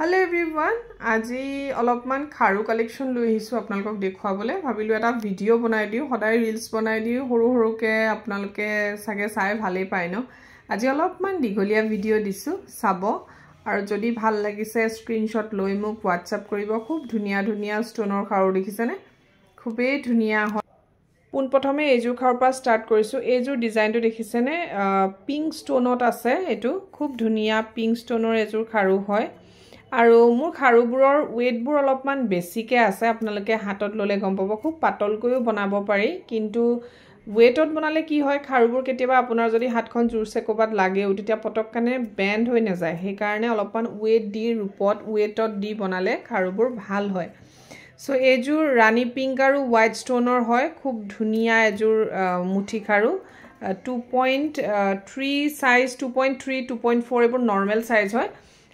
Hello everyone, আজি অলপমান খাৰু কালেকশন লৈ আহিছো আপোনালোকক দেখুৱাবলৈ ভাবিলো এটা ভিডিও বনাই দিও সদায় ৰিলস বনাই দিও সৰু সৰুকে আপোনালোকে সাগে চাই ভালেই পায় ন আজি অলপমান দিগলিয়া ভিডিও দিছো চাব আৰু যদি ভাল লাগিছে স্ক্ৰিনশ্বট লৈ মোক WhatsApp কৰিব খুব ধুনিয়া ধুনিয়া ষ্টনৰ খাৰু দেখিছেনে খুবেই ধুনিয়া হয় পুন প্ৰথমে এজু খাৰুৰ পৰা ষ্টাৰ্ট কৰিছো এজু ডিজাইনটো দেখিছেনে পিংক ষ্টনত আছে এটো খুব ধুনিয়া পিংক ষ্টনৰ এজু খাৰু হয় আৰু মোৰ খাৰুবোৰৰ ওয়েটবোৰ অলপমান বেছিকে আছে আপোনালোকে হাতত ললে গম পাব খুব পাতলকৈও বনাব পাৰি কিন্তু ওয়েটত বনালে কি হয় খাৰুবোৰ কেতিয়াবা আপোনাৰ যদি হাতখন জোৰছে কোবাত লাগে তেতিয়া পটককানে বেন্ড হৈ নাযায় সেই কাৰণে অলপমান ওয়েট দি ৰূপত ওয়েটত দি বনালে খাৰুবোৰ ভাল হয় সো এজুৰ ৰানী পিংক আৰু হোৱাইট ষ্টনৰ হয় খুব ধুনিয়া এজুৰ মুঠি খাৰু 2.3 সাইজ 2.3 2.4 এবোৰ নৰমাল সাইজ হয়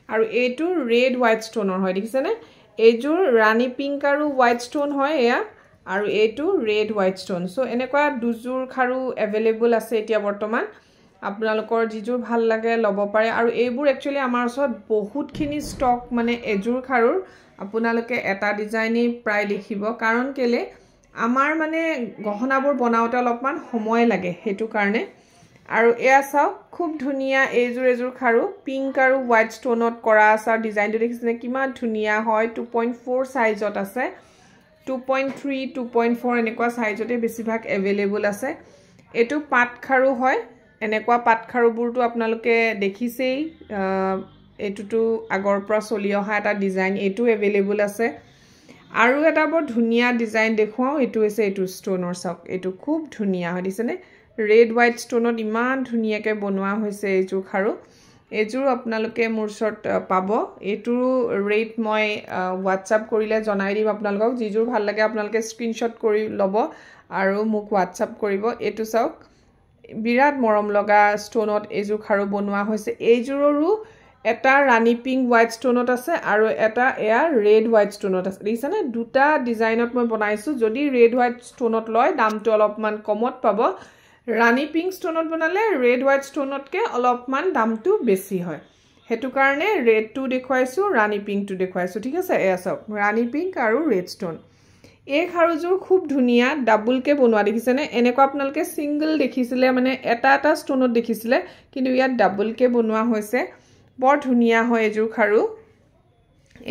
আৰু এটো ৰেড হোৱাইট ষ্টনৰ হয় দেখিছেনে এজুৰ ৰানী পিংক আৰু হোৱাইট ষ্টন হয় এয়া আৰু এটো ৰেড হোৱাইট ষ্টন সো এনেকুৱা দুজুৰ খাৰু अवेलेबल আছে এতিয়া বৰ্তমান আপোনালোকৰ জিজুৰ ভাল লাগে লব পাৰে আৰু এইবোৰ একচুয়ালি আমাৰ ওচৰত বহুতখিনি ষ্টক মানে এজুৰ খাৰুৰ আপোনালোকে এটা ডিজাইনই প্ৰায় দেখিব কাৰণ কেলে আমাৰ মানে গহনাবোৰ বনাওতে অলপমান সময় লাগে হেতু কাৰণে আৰু এয়া চাও খুব ধুনিয়া এজুৰ খাৰু পিংক আৰু হোৱাইট ষ্টনত কৰা আছে ডিজাইনটো দেখিছেনে কিমান ধুনিয়া হয় 2.4 সাইজত আছে 2.3 2.4 এনেকুৱা সাইজতে বেছিভাগ अवेलेबल আছে এটো পাট খাৰু হয় এনেকুৱা পাট খাৰুবোৰটো আপোনালোকে দেখিছেই এটোটো আগৰ পৰা চলি অহা এটা ডিজাইন এটো अवेलेबल আছে আৰু এটা বৰ ধুনিয়া ডিজাইন দেখুৱাও এটো আছে এটো ষ্টনৰ চাওক এটো খুব ধুনিয়া হয় দিছেনে ৰেড হোৱাইট ষ্টনত ইমান ধুনিয়াকে বনোৱা হৈছে এজু খাৰু এজুৰ আপোনালোকে মোৰ শৰ্ট পাব এটু ৰেট মই WhatsApp কৰিলে জনাই দিম আপোনালোকক জিজুৰ ভাল লাগে আপোনালোকে স্ক্ৰিনশ্বট কৰি লব আৰু মোক WhatsApp কৰিব এটু চাওক বিৰাট মৰম লগা ষ্টনত এজু খাৰু বনোৱা হৈছে এজুৰৰো এটা ৰানী পিংক হোৱাইট ষ্টনত আছে আৰু এটা এয়া ৰেড হোৱাইট ষ্টনত আছে দেখিছেনে দুটা ডিজাইনত মই বনাইছো যদি ৰেড হোৱাইট ষ্টনত লয় দামটো অলপমান কমত পাব ৰানী পিংক ষ্টনত বনালে ৰেড হোৱাইট ষ্টনতকে অলপমান দামটো বেছি হয় হেতু কাৰণে ৰেডটো দেখুৱাইছো ৰানী পিংকটো দেখুৱাইছো ঠিক আছে এয়া চাওক ৰানী পিংক আৰু ৰেড ষ্টন এই খাৰুজুৰ খুব ধুনিয়া ডাবল কে বনোৱা দেখিছেনে এনেকুৱা আপোনালোকে সিঙ্গল দেখিছিলে মানে এটা এটা ষ্টনত দেখিছিলে কিন্তু ইয়াত ডাবল কে বনোৱা হৈছে বৰ ধুনিয়া হয় এজুৰ খাৰু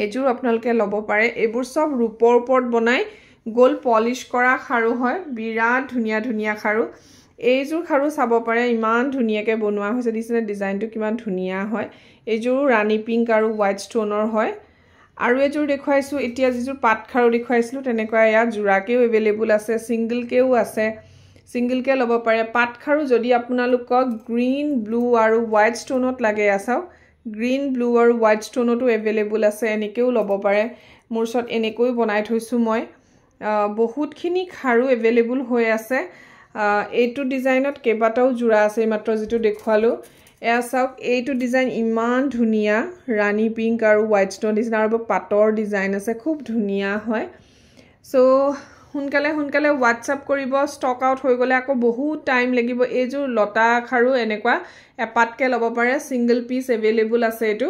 এজুৰ আপোনালোকে লব পাৰে এবোৰ সব ৰূপৰ ওপৰত বনাই গোল পলিশ কৰা খাৰু হয় বিৰাট ধুনিয়া ধুনিয়া খাৰু এইজুৰ খাৰু চাব পাৰে ইমান ধুনিয়াকে বনোৱা হৈছে দিছেনে ডিজাইনটো কিমান ধুনিয়া হয় এইজুৰ ৰানী পিংক আৰু হোৱাইট ষ্টনৰ হয় আৰু এজুৰ দেখুৱাইছো এতিয়া যিজুৰ পাট খাৰু দেখুৱাইছিলো তেনেকুৱা ইয়া জুৰাকেও अवेलेबल আছে সিঙ্গল কেও আছে সিঙ্গল কে লব পাৰে পাট খাৰু যদি আপোনালোকক গ্ৰীন ব্লু আৰু হোৱাইট ষ্টনত লাগে আছাও গ্ৰীন ব্লু আৰু হোৱাইট ষ্টনতো अवेलेबल আছে এনেকেও লব পাৰে মোৰ শট এনেকৈ বনাই থৈছো মই বহুতখিনি খাৰু अवेलेबल হৈ আছে এইটো ডিজাইনত কেবাটাও জুৰা আছে মাত্ৰ যেটো দেখুৱালো এয়া চাওক এইটো ডিজাইন ইমান ধুনিয়া ৰানী পিংক আৰু হোৱাইট ষ্টন ডিজাইন আৰু পাটৰ ডিজাইন আছে খুব ধুনিয়া হয় সো হুনকালে WhatsApp কৰিব ষ্টক আউট হৈ গলে আকৌ বহুত টাইম লাগিব এইজুৰ লতা খাৰু এনেকুৱা এপাতকে লব পাৰে সিঙ্গল পিস अवेलेबल আছে এটো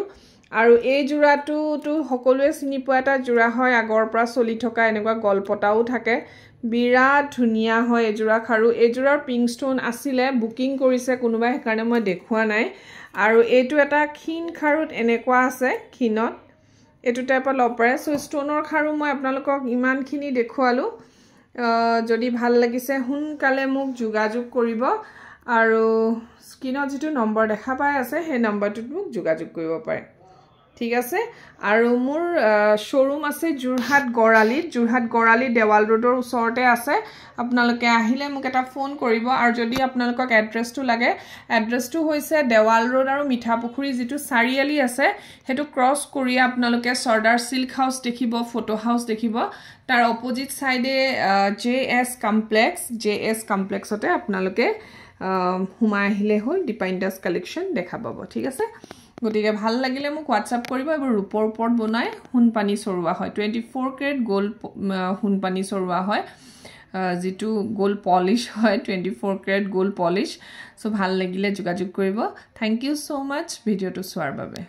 আৰু এই জুৰাটো তো সকলোৱে চিনি পোৱা এটা জুৰা হয় আগৰ পৰা চলি থকা এনেকুৱা গলপটাও থাকে বিৰাট ধুনিয়া হয় এজুৰা খাৰু এজুৰাৰ পিংক ষ্টন আছিল বুকিং কৰিছে কোনোবাই কাৰণে মই দেখুৱা নাই আৰু এইটো এটা ক্ষীণ খাৰুত এনেকুৱা আছে ক্ষীণত এটো টাইপৰ লপৰে সো ষ্টনৰ খাৰু মই আপোনালোকক ইমানখিনি দেখুৱালো যদি ভাল লাগিছে হুনকালে মোক যোগাযোগ কৰিব আৰু স্ক্ৰিনত যেটো নম্বৰ দেখা পাই আছে সেই নম্বৰটোত মোক যোগাযোগ কৰিব পাৰে ঠিক আছে আৰু মোৰ শোৰুম আছে জুৰহাট গৰালি দেৱাল ৰোডৰ ওচৰতে আছে আপোনালোকে আহিলে মোক এটা ফোন কৰিব আৰু যদি আপোনালোকক এড্ৰেছটো লাগে এড্ৰেছটো হৈছে দেৱাল ৰোড আৰু মিঠাপুখুৰী যেটো চাৰিআলি আছে হেতু ক্ৰস কৰি আপোনালোকে সৰ্দাৰ সিল্ক হাউস দেখিব ফটো হাউস দেখিব তাৰ অপোজিট সাইডে JS কমপ্লেক্সতে আপোনালোকে হুমাই আহিলে হল ডিপাইনটাস কালেকশন দেখা পাব ঠিক আছে গটিকে ভাল লাগিলে মোক WhatsApp কৰিব এবাৰ ৰূপৰ ওপৰত বনাই হুন পানী সৰুৱা হয় 24 কেৰেট গোল্ড হুন পানী সৰুৱা হয় যেটো গোল্ড পলিশ হয় 24 কেৰেট গোল্ড পলিশ সো ভাল লাগিলে যোগাযোগ কৰিব থ্যাংক ইউ সো মাচ ভিডিওটো চোৱাৰ বাবে